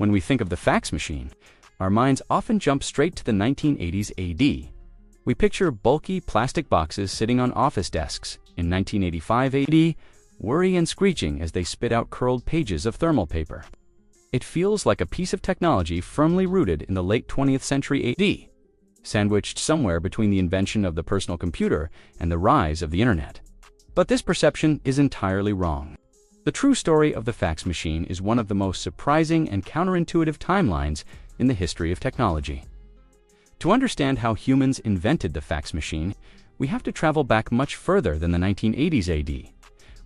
When we think of the fax machine, our minds often jump straight to the 1980s AD. We picture bulky plastic boxes sitting on office desks in 1985 AD, whirring and screeching as they spit out curled pages of thermal paper. It feels like a piece of technology firmly rooted in the late 20th century AD, sandwiched somewhere between the invention of the personal computer and the rise of the internet. But this perception is entirely wrong. The true story of the fax machine is one of the most surprising and counterintuitive timelines in the history of technology. To understand how humans invented the fax machine, we have to travel back much further than the 1980s AD.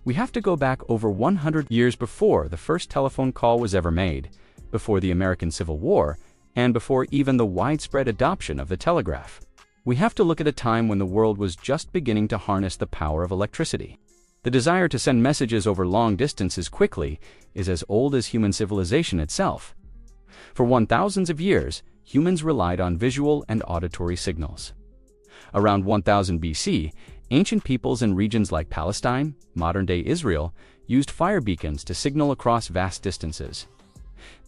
We have to go back over 100 years before the first telephone call was ever made, before the American Civil War, and before even the widespread adoption of the telegraph. We have to look at a time when the world was just beginning to harness the power of electricity. The desire to send messages over long distances quickly is as old as human civilization itself. For thousands of years, humans relied on visual and auditory signals. Around 1000 BC, ancient peoples in regions like Palestine, modern-day Israel, used fire beacons to signal across vast distances.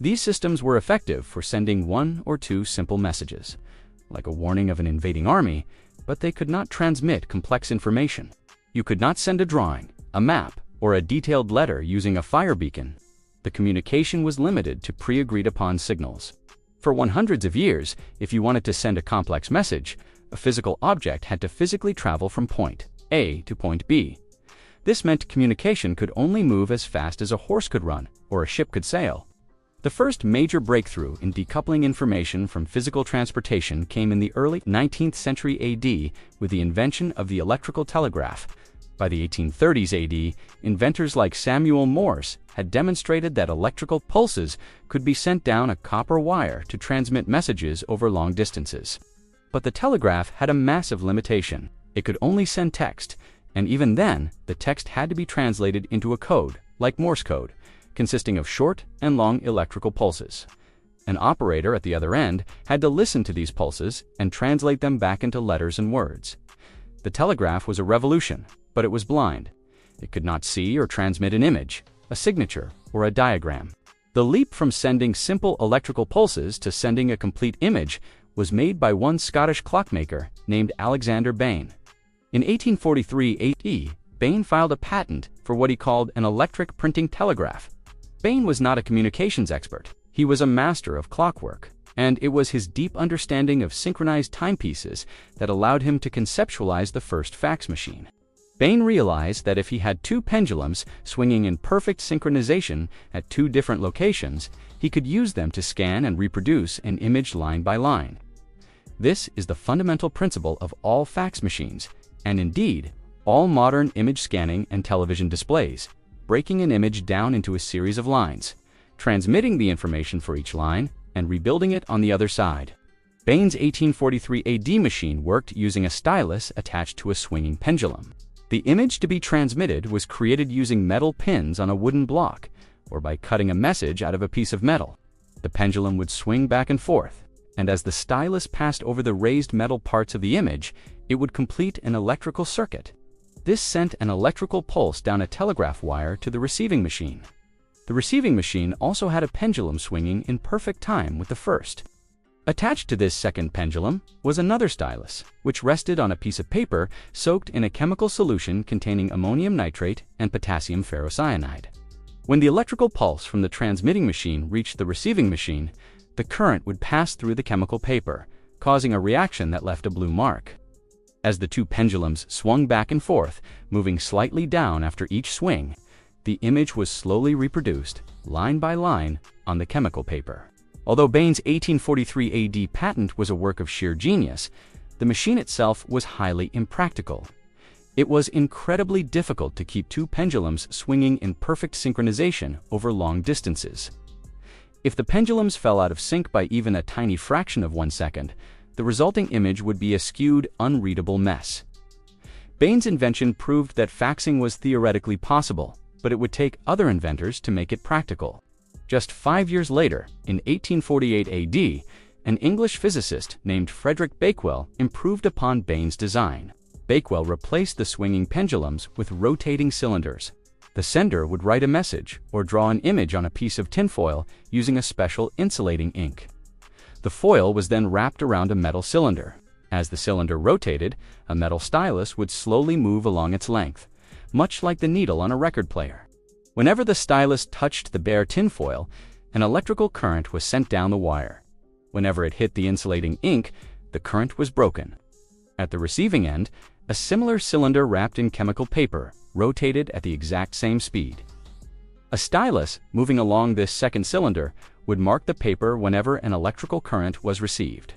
These systems were effective for sending one or two simple messages, like a warning of an invading army, but they could not transmit complex information. You could not send a drawing, a map, or a detailed letter using a fire beacon. The communication was limited to pre-agreed-upon signals. For hundreds of years, if you wanted to send a complex message, a physical object had to physically travel from point A to point B. This meant communication could only move as fast as a horse could run or a ship could sail. The first major breakthrough in decoupling information from physical transportation came in the early 19th century AD with the invention of the electrical telegraph. By the 1830s AD, inventors like Samuel Morse had demonstrated that electrical pulses could be sent down a copper wire to transmit messages over long distances. But the telegraph had a massive limitation. It could only send text, and even then, the text had to be translated into a code, like Morse code, consisting of short and long electrical pulses. An operator at the other end had to listen to these pulses and translate them back into letters and words. The telegraph was a revolution, but it was blind. It could not see or transmit an image, a signature, or a diagram. The leap from sending simple electrical pulses to sending a complete image was made by one Scottish clockmaker named Alexander Bain. In 1843 AD, Bain filed a patent for what he called an electric printing telegraph. Bain was not a communications expert. He was a master of clockwork, and it was his deep understanding of synchronized timepieces that allowed him to conceptualize the first fax machine. Bain realized that if he had two pendulums swinging in perfect synchronization at two different locations, he could use them to scan and reproduce an image line by line. This is the fundamental principle of all fax machines, and indeed, all modern image scanning and television displays, breaking an image down into a series of lines, transmitting the information for each line, and rebuilding it on the other side. Bain's 1843 AD machine worked using a stylus attached to a swinging pendulum. The image to be transmitted was created using metal pins on a wooden block, or by cutting a message out of a piece of metal. The pendulum would swing back and forth, and as the stylus passed over the raised metal parts of the image, it would complete an electrical circuit. This sent an electrical pulse down a telegraph wire to the receiving machine. The receiving machine also had a pendulum swinging in perfect time with the first. Attached to this second pendulum was another stylus, which rested on a piece of paper soaked in a chemical solution containing ammonium nitrate and potassium ferrocyanide. When the electrical pulse from the transmitting machine reached the receiving machine, the current would pass through the chemical paper, causing a reaction that left a blue mark. As the two pendulums swung back and forth, moving slightly down after each swing, the image was slowly reproduced, line by line, on the chemical paper. Although Bain's 1843 AD patent was a work of sheer genius, the machine itself was highly impractical. It was incredibly difficult to keep two pendulums swinging in perfect synchronization over long distances. If the pendulums fell out of sync by even a tiny fraction of 1 second, the resulting image would be a skewed, unreadable mess. Bain's invention proved that faxing was theoretically possible, but it would take other inventors to make it practical. Just 5 years later, in 1848 AD, an English physicist named Frederick Bakewell improved upon Bain's design. Bakewell replaced the swinging pendulums with rotating cylinders. The sender would write a message or draw an image on a piece of tinfoil using a special insulating ink. The foil was then wrapped around a metal cylinder. As the cylinder rotated, a metal stylus would slowly move along its length, much like the needle on a record player. Whenever the stylus touched the bare tinfoil, an electrical current was sent down the wire. Whenever it hit the insulating ink, the current was broken. At the receiving end, a similar cylinder wrapped in chemical paper rotated at the exact same speed. A stylus moving along this second cylinder would mark the paper whenever an electrical current was received.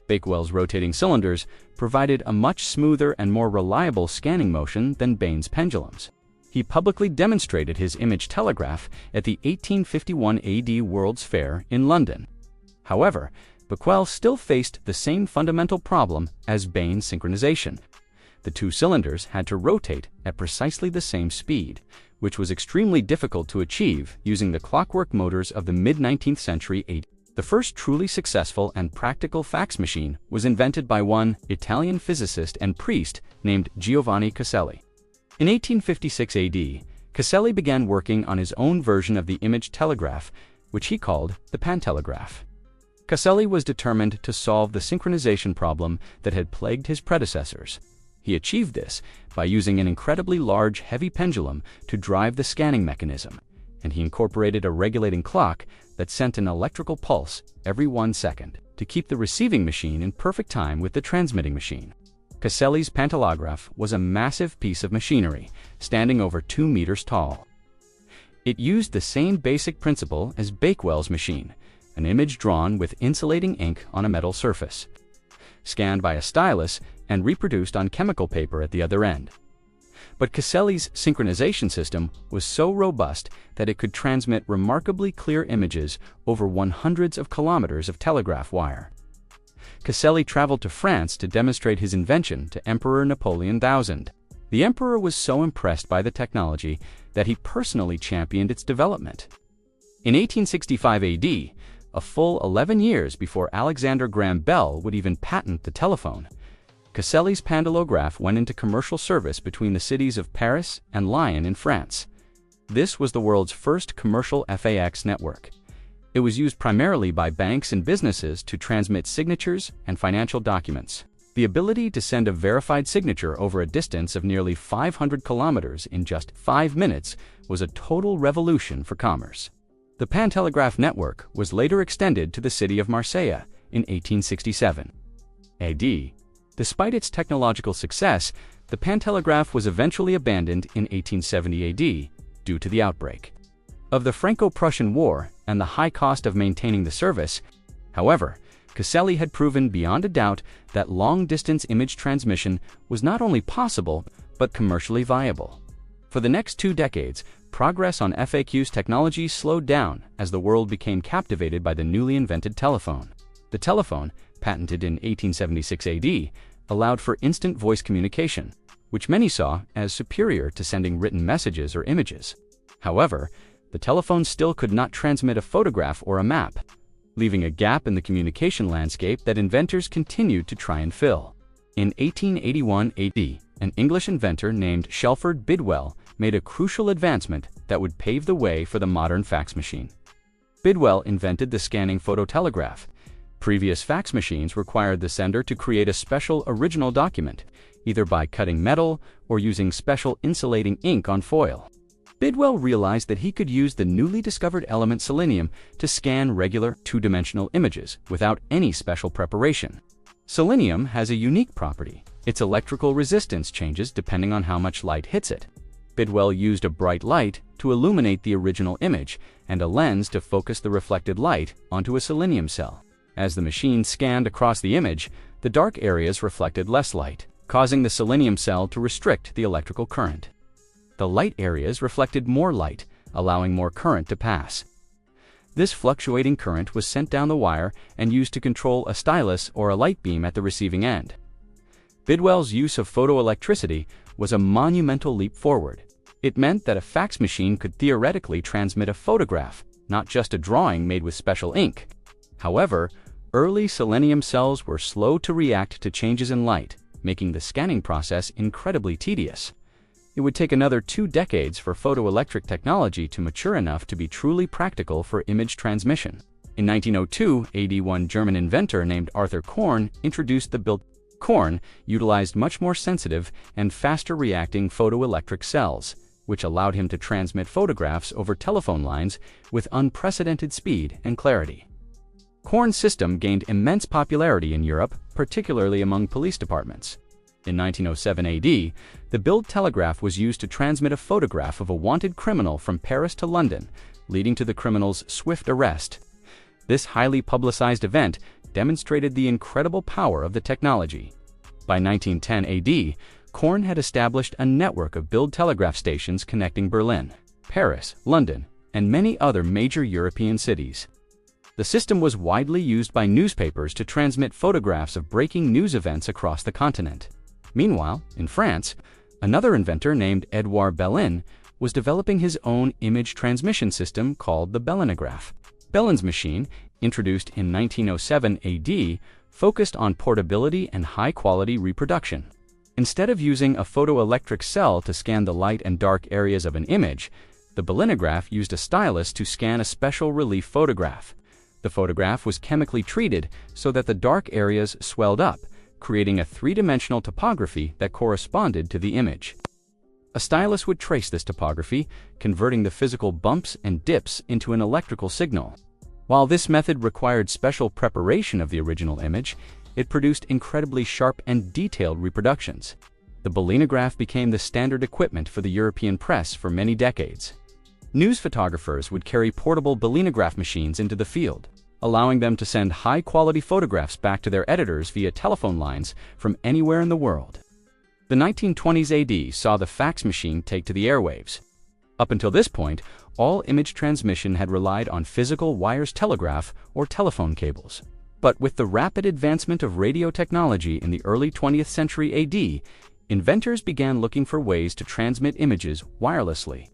Bakewell's rotating cylinders provided a much smoother and more reliable scanning motion than Bain's pendulums. He publicly demonstrated his image telegraph at the 1851 AD World's Fair in London. However, Bakewell still faced the same fundamental problem as Bain's synchronization. The two cylinders had to rotate at precisely the same speed, which was extremely difficult to achieve using the clockwork motors of the mid-19th century AD. The first truly successful and practical fax machine was invented by one Italian physicist and priest named Giovanni Caselli. In 1856 AD, Caselli began working on his own version of the image telegraph, which he called the Pantelegraph. Caselli was determined to solve the synchronization problem that had plagued his predecessors. He achieved this by using an incredibly large, heavy pendulum to drive the scanning mechanism, and he incorporated a regulating clock that sent an electrical pulse every 1 second to keep the receiving machine in perfect time with the transmitting machine. Caselli's Pantelegraph was a massive piece of machinery, standing over 2 meters tall. It used the same basic principle as Bakewell's machine, an image drawn with insulating ink on a metal surface, scanned by a stylus and reproduced on chemical paper at the other end. But Caselli's synchronization system was so robust that it could transmit remarkably clear images over hundreds of kilometers of telegraph wire. Caselli traveled to France to demonstrate his invention to Emperor Napoleon III. The emperor was so impressed by the technology that he personally championed its development. In 1865 AD, a full 11 years before Alexander Graham Bell would even patent the telephone, Caselli's Pantelegraph went into commercial service between the cities of Paris and Lyon in France. This was the world's first commercial fax network. It was used primarily by banks and businesses to transmit signatures and financial documents. The ability to send a verified signature over a distance of nearly 500 kilometers in just 5 minutes was a total revolution for commerce. The Pantelegraph network was later extended to the city of Marseille in 1867 AD. Despite its technological success, the Pantelegraph was eventually abandoned in 1870 AD due to the outbreak of the Franco-Prussian War and the high cost of maintaining the service. However, Caselli had proven beyond a doubt that long-distance image transmission was not only possible, but commercially viable. For the next 2 decades, progress on FAQ's technology slowed down as the world became captivated by the newly invented telephone. The telephone, patented in 1876 AD, allowed for instant voice communication, which many saw as superior to sending written messages or images. However, the telephone still could not transmit a photograph or a map, leaving a gap in the communication landscape that inventors continued to try and fill. In 1881 AD, an English inventor named Shelford Bidwell made a crucial advancement that would pave the way for the modern fax machine. Bidwell invented the scanning phototelegraph. Previous fax machines required the sender to create a special original document, either by cutting metal or using special insulating ink on foil. Bidwell realized that he could use the newly discovered element selenium to scan regular 2-dimensional images without any special preparation. Selenium has a unique property. Its electrical resistance changes depending on how much light hits it. Bidwell used a bright light to illuminate the original image and a lens to focus the reflected light onto a selenium cell. As the machine scanned across the image, the dark areas reflected less light, causing the selenium cell to restrict the electrical current. The light areas reflected more light, allowing more current to pass. This fluctuating current was sent down the wire and used to control a stylus or a light beam at the receiving end. Bidwell's use of photoelectricity was a monumental leap forward. It meant that a fax machine could theoretically transmit a photograph, not just a drawing made with special ink. However, early selenium cells were slow to react to changes in light, making the scanning process incredibly tedious. It would take another 2 decades for photoelectric technology to mature enough to be truly practical for image transmission. In 1902 AD, one German inventor named Arthur Korn introduced the built. Korn utilized much more sensitive and faster reacting photoelectric cells, which allowed him to transmit photographs over telephone lines with unprecedented speed and clarity. Korn's system gained immense popularity in Europe, particularly among police departments. In 1907 AD, the Bild telegraph was used to transmit a photograph of a wanted criminal from Paris to London, leading to the criminal's swift arrest. This highly publicized event demonstrated the incredible power of the technology. By 1910 AD, Korn had established a network of Bild telegraph stations connecting Berlin, Paris, London, and many other major European cities. The system was widely used by newspapers to transmit photographs of breaking news events across the continent. Meanwhile, in France, another inventor named Edouard Belin was developing his own image transmission system called the Pantelegraph. Belin's machine, introduced in 1907 AD, focused on portability and high-quality reproduction. Instead of using a photoelectric cell to scan the light and dark areas of an image, the Pantelegraph used a stylus to scan a special relief photograph. The photograph was chemically treated so that the dark areas swelled up, creating a three-dimensional topography that corresponded to the image. A stylus would trace this topography, converting the physical bumps and dips into an electrical signal. While this method required special preparation of the original image, it produced incredibly sharp and detailed reproductions. The Pantelegraph became the standard equipment for the European press for many decades. News photographers would carry portable Pantelegraph machines into the field, allowing them to send high-quality photographs back to their editors via telephone lines from anywhere in the world. The 1920s AD saw the fax machine take to the airwaves. Up until this point, all image transmission had relied on physical wires telegraph or telephone cables. But with the rapid advancement of radio technology in the early 20th century AD, inventors began looking for ways to transmit images wirelessly.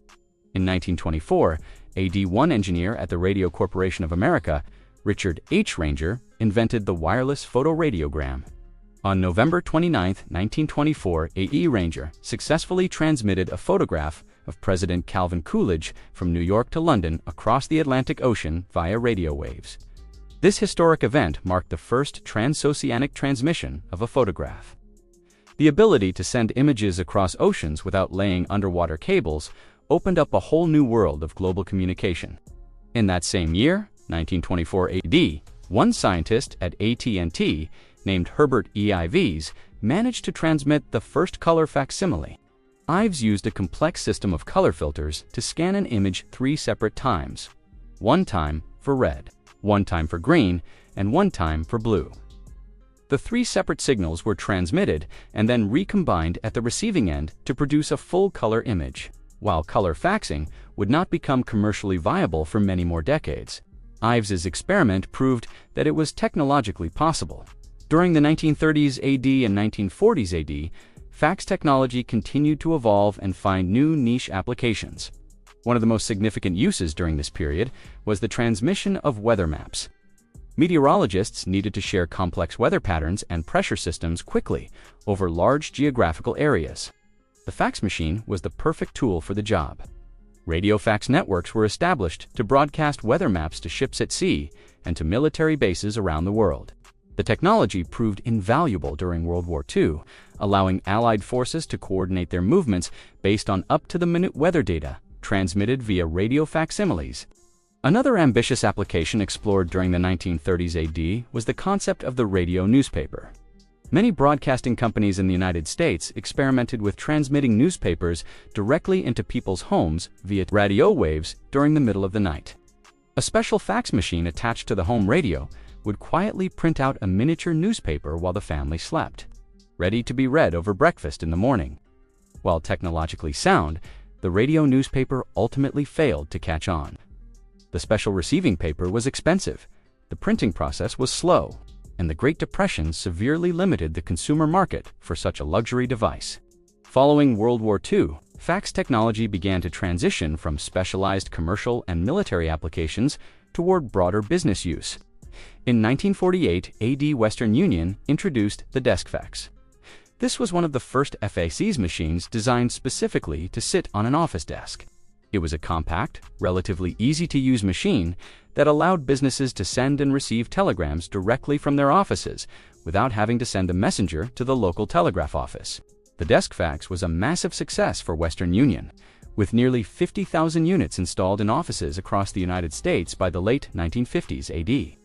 In 1924, AD1 engineer at the Radio Corporation of America, Richard H. Ranger, invented the wireless photoradiogram. On November 29, 1924, A.E. Ranger successfully transmitted a photograph of President Calvin Coolidge from New York to London across the Atlantic Ocean via radio waves. This historic event marked the first transoceanic transmission of a photograph. The ability to send images across oceans without laying underwater cables opened up a whole new world of global communication. In that same year, 1924 AD, one scientist at AT&T named Herbert E. Ives managed to transmit the first color facsimile. Ives used a complex system of color filters to scan an image 3 separate times, one time for red, one time for green, and one time for blue. The 3 separate signals were transmitted and then recombined at the receiving end to produce a full-color image. While color faxing would not become commercially viable for many more decades, Ives's experiment proved that it was technologically possible. During the 1930s AD and 1940s AD, fax technology continued to evolve and find new niche applications. One of the most significant uses during this period was the transmission of weather maps. Meteorologists needed to share complex weather patterns and pressure systems quickly over large geographical areas. The fax machine was the perfect tool for the job. Radio fax networks were established to broadcast weather maps to ships at sea and to military bases around the world. The technology proved invaluable during World War II, allowing Allied forces to coordinate their movements based on up-to-the-minute weather data transmitted via radio facsimiles. Another ambitious application explored during the 1930s AD was the concept of the radio newspaper. Many broadcasting companies in the United States experimented with transmitting newspapers directly into people's homes via radio waves during the middle of the night. A special fax machine attached to the home radio would quietly print out a miniature newspaper while the family slept, ready to be read over breakfast in the morning. While technologically sound, the radio newspaper ultimately failed to catch on. The special receiving paper was expensive, the printing process was slow, and the Great Depression severely limited the consumer market for such a luxury device. Following World War II, fax technology began to transition from specialized commercial and military applications toward broader business use. In 1948, AD Western Union introduced the desk fax. This was one of the first fax machines designed specifically to sit on an office desk. It was a compact, relatively easy-to-use machine that allowed businesses to send and receive telegrams directly from their offices without having to send a messenger to the local telegraph office. The desk fax was a massive success for Western Union, with nearly 50,000 units installed in offices across the United States by the late 1950s AD.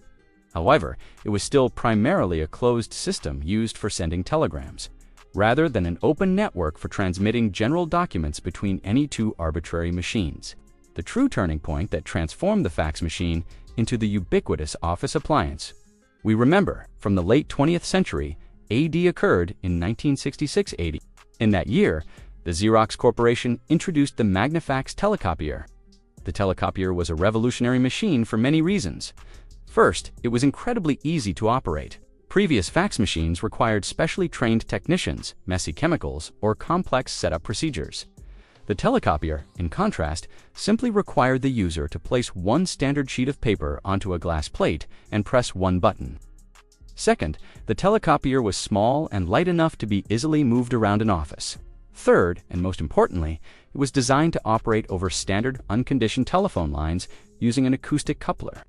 However, it was still primarily a closed system used for sending telegrams, rather than an open network for transmitting general documents between any two arbitrary machines. The true turning point that transformed the fax machine into the ubiquitous office appliance we remember from the late 20th century AD occurred in 1966 AD. In that year, the Xerox Corporation introduced the Magnafax telecopier. The telecopier was a revolutionary machine for many reasons. First, it was incredibly easy to operate. Previous fax machines required specially trained technicians, messy chemicals, or complex setup procedures. The telecopier, in contrast, simply required the user to place one standard sheet of paper onto a glass plate and press one button. Second, the telecopier was small and light enough to be easily moved around an office. Third, and most importantly, it was designed to operate over standard unconditioned telephone lines using an acoustic coupler.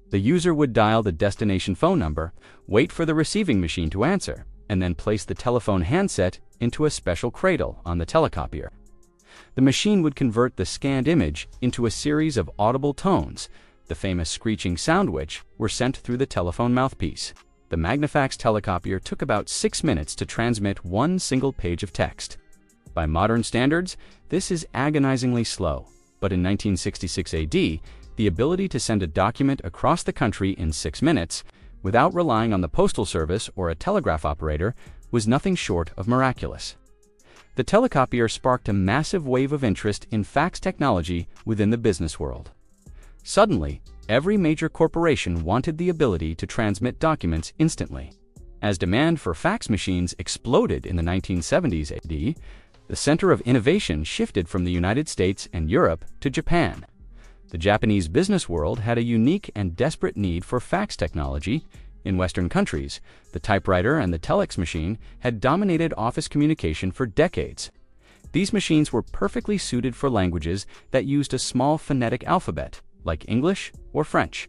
The user would dial the destination phone number, wait for the receiving machine to answer, and then place the telephone handset into a special cradle on the telecopier. The machine would convert the scanned image into a series of audible tones, the famous screeching sound, which were sent through the telephone mouthpiece. The Magnafax telecopier took about 6 minutes to transmit one single page of text. By modern standards, this is agonizingly slow, but in 1966 AD, the ability to send a document across the country in 6 minutes, without relying on the postal service or a telegraph operator, was nothing short of miraculous. The telecopier sparked a massive wave of interest in fax technology within the business world. Suddenly, every major corporation wanted the ability to transmit documents instantly. As demand for fax machines exploded in the 1970s AD, the center of innovation shifted from the United States and Europe to Japan. The Japanese business world had a unique and desperate need for fax technology. In Western countries, the typewriter and the telex machine had dominated office communication for decades. These machines were perfectly suited for languages that used a small phonetic alphabet, like English or French.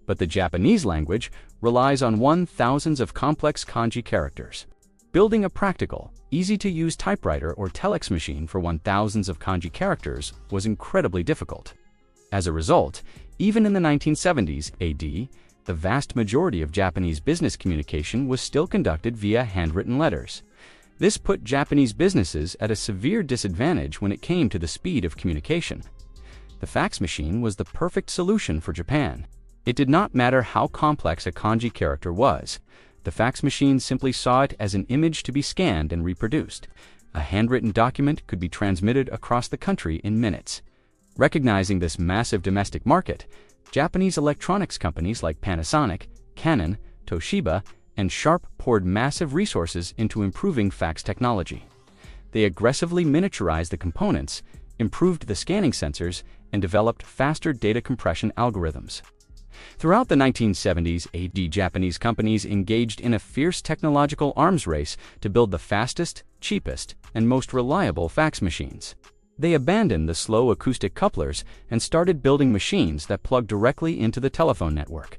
But the Japanese language relies on thousands of complex kanji characters. Building a practical, easy-to-use typewriter or telex machine for thousands of kanji characters was incredibly difficult. As a result, even in the 1970s AD, the vast majority of Japanese business communication was still conducted via handwritten letters. This put Japanese businesses at a severe disadvantage when it came to the speed of communication. The fax machine was the perfect solution for Japan. It did not matter how complex a kanji character was. The fax machine simply saw it as an image to be scanned and reproduced. A handwritten document could be transmitted across the country in minutes. Recognizing this massive domestic market, Japanese electronics companies like Panasonic, Canon, Toshiba, and Sharp poured massive resources into improving fax technology. They aggressively miniaturized the components, improved the scanning sensors, and developed faster data compression algorithms. Throughout the 1970s AD, Japanese companies engaged in a fierce technological arms race to build the fastest, cheapest, and most reliable fax machines. They abandoned the slow acoustic couplers and started building machines that plugged directly into the telephone network.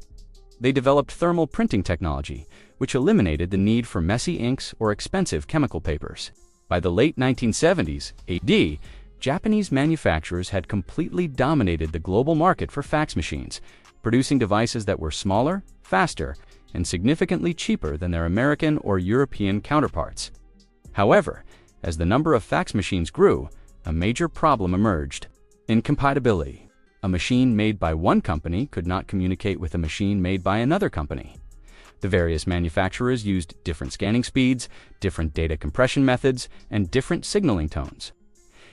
They developed thermal printing technology, which eliminated the need for messy inks or expensive chemical papers. By the late 1970s AD, Japanese manufacturers had completely dominated the global market for fax machines, producing devices that were smaller, faster, and significantly cheaper than their American or European counterparts. However, as the number of fax machines grew, a major problem emerged: incompatibility. A machine made by one company could not communicate with a machine made by another company. The various manufacturers used different scanning speeds, different data compression methods, and different signaling tones.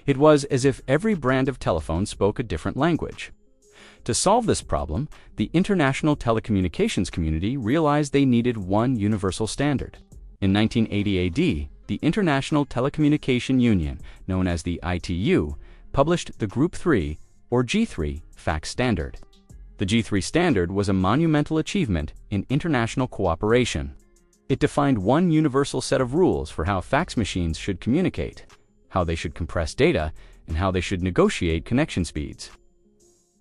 It was as if every brand of telephone spoke a different language. To solve this problem, the international telecommunications community realized they needed one universal standard. In 1980 AD, the International Telecommunication Union, known as the ITU, published the Group 3, or G3, fax standard. The G3 standard was a monumental achievement in international cooperation. It defined one universal set of rules for how fax machines should communicate, how they should compress data, and how they should negotiate connection speeds.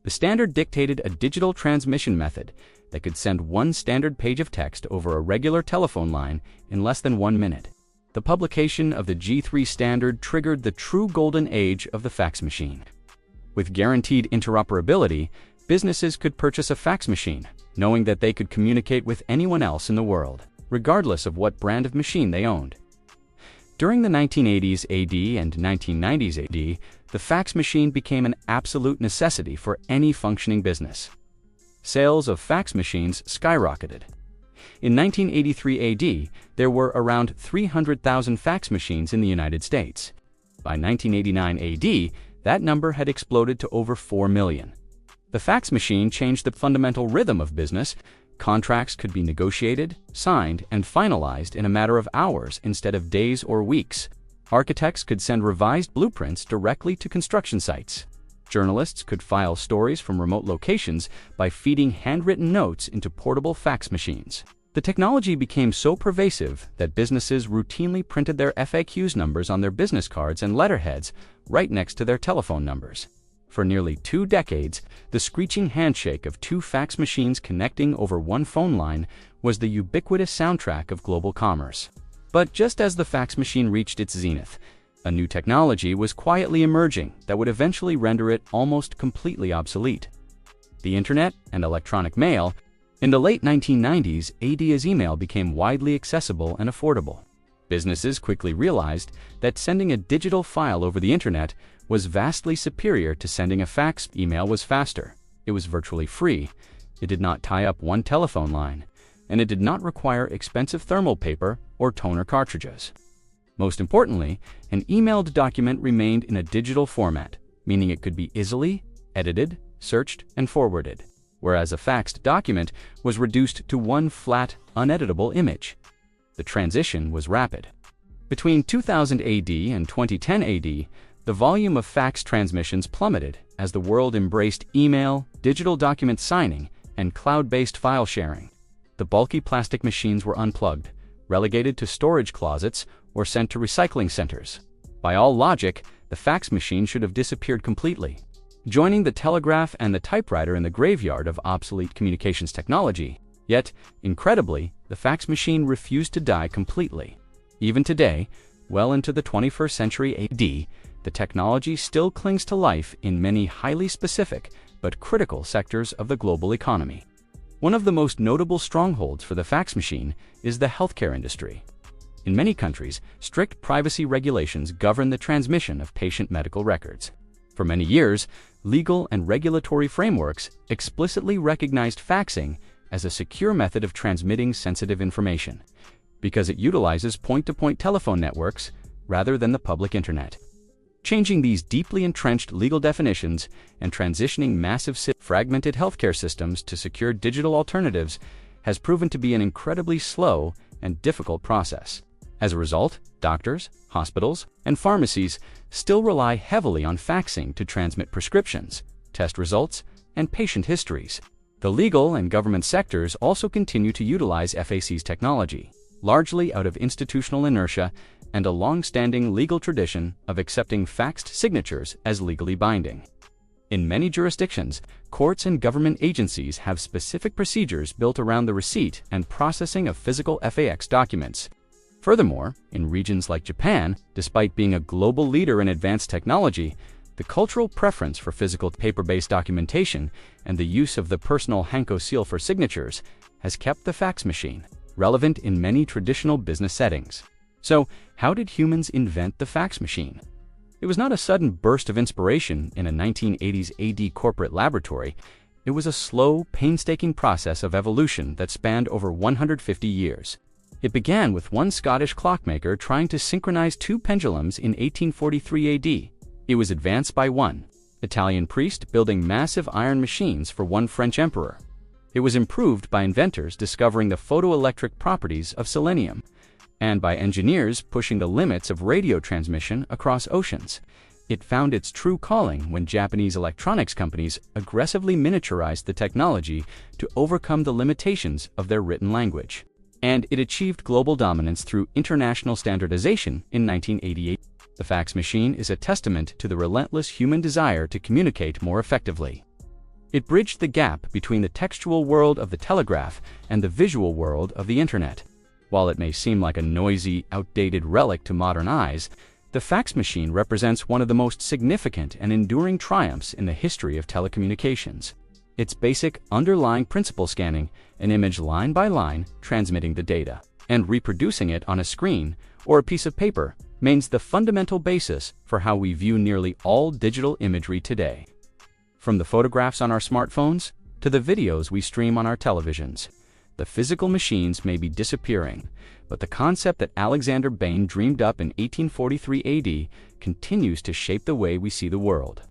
The standard dictated a digital transmission method that could send one standard page of text over a regular telephone line in less than 1 minute. The publication of the G3 standard triggered the true golden age of the fax machine. With guaranteed interoperability, businesses could purchase a fax machine, knowing that they could communicate with anyone else in the world, regardless of what brand of machine they owned. During the 1980s AD and 1990s AD, the fax machine became an absolute necessity for any functioning business. Sales of fax machines skyrocketed. In 1983 AD, there were around 300,000 fax machines in the United States. By 1989 AD, that number had exploded to over 4 million. The fax machine changed the fundamental rhythm of business. Contracts could be negotiated, signed, and finalized in a matter of hours instead of days or weeks. Architects could send revised blueprints directly to construction sites. Journalists could file stories from remote locations by feeding handwritten notes into portable fax machines. The technology became so pervasive that businesses routinely printed their FAQs numbers on their business cards and letterheads right next to their telephone numbers. For nearly 2 decades, the screeching handshake of 2 fax machines connecting over one phone line was the ubiquitous soundtrack of global commerce. But just as the fax machine reached its zenith, a new technology was quietly emerging that would eventually render it almost completely obsolete. The Internet and electronic mail. In the late 1990s, as email became widely accessible and affordable. Businesses quickly realized that sending a digital file over the Internet was vastly superior to sending a fax. Email was faster, it was virtually free, it did not tie up one telephone line, and it did not require expensive thermal paper or toner cartridges. Most importantly, an emailed document remained in a digital format, meaning it could be easily edited, searched, and forwarded, whereas a faxed document was reduced to one flat, uneditable image. The transition was rapid. Between 2000 AD and 2010 AD, the volume of fax transmissions plummeted as the world embraced email, digital document signing, and cloud-based file sharing. The bulky plastic machines were unplugged, relegated to storage closets, or sent to recycling centers. By all logic, the fax machine should have disappeared completely, joining the telegraph and the typewriter in the graveyard of obsolete communications technology. Yet, incredibly, the fax machine refused to die completely. Even today, well into the 21st century AD, the technology still clings to life in many highly specific but critical sectors of the global economy. One of the most notable strongholds for the fax machine is the healthcare industry. In many countries, strict privacy regulations govern the transmission of patient medical records. For many years, legal and regulatory frameworks explicitly recognized faxing as a secure method of transmitting sensitive information, because it utilizes point-to-point telephone networks rather than the public internet. Changing these deeply entrenched legal definitions and transitioning massive fragmented healthcare systems to secure digital alternatives has proven to be an incredibly slow and difficult process. As a result, doctors, hospitals, and pharmacies still rely heavily on faxing to transmit prescriptions, test results, and patient histories. The legal and government sectors also continue to utilize FAC's technology, largely out of institutional inertia and a long-standing legal tradition of accepting faxed signatures as legally binding. In many jurisdictions, courts and government agencies have specific procedures built around the receipt and processing of physical fax documents. Furthermore, in regions like Japan, despite being a global leader in advanced technology, the cultural preference for physical paper-based documentation and the use of the personal Hanko seal for signatures has kept the fax machine relevant in many traditional business settings. So, how did humans invent the fax machine? It was not a sudden burst of inspiration in a 1980s AD corporate laboratory. It was a slow, painstaking process of evolution that spanned over 150 years. It began with one Scottish clockmaker trying to synchronize 2 pendulums in 1843 AD. It was advanced by one Italian priest building massive iron machines for one French emperor. It was improved by inventors discovering the photoelectric properties of selenium, and by engineers pushing the limits of radio transmission across oceans. It found its true calling when Japanese electronics companies aggressively miniaturized the technology to overcome the limitations of their written language. and it achieved global dominance through international standardization in 1988. The fax machine is a testament to the relentless human desire to communicate more effectively. It bridged the gap between the textual world of the telegraph and the visual world of the internet. While it may seem like a noisy, outdated relic to modern eyes, the fax machine represents one of the most significant and enduring triumphs in the history of telecommunications. Its basic underlying principle, scanning an image line by line, transmitting the data, and reproducing it on a screen or a piece of paper, remains the fundamental basis for how we view nearly all digital imagery today. From the photographs on our smartphones to the videos we stream on our televisions, the physical machines may be disappearing, but the concept that Alexander Bain dreamed up in 1843 AD continues to shape the way we see the world.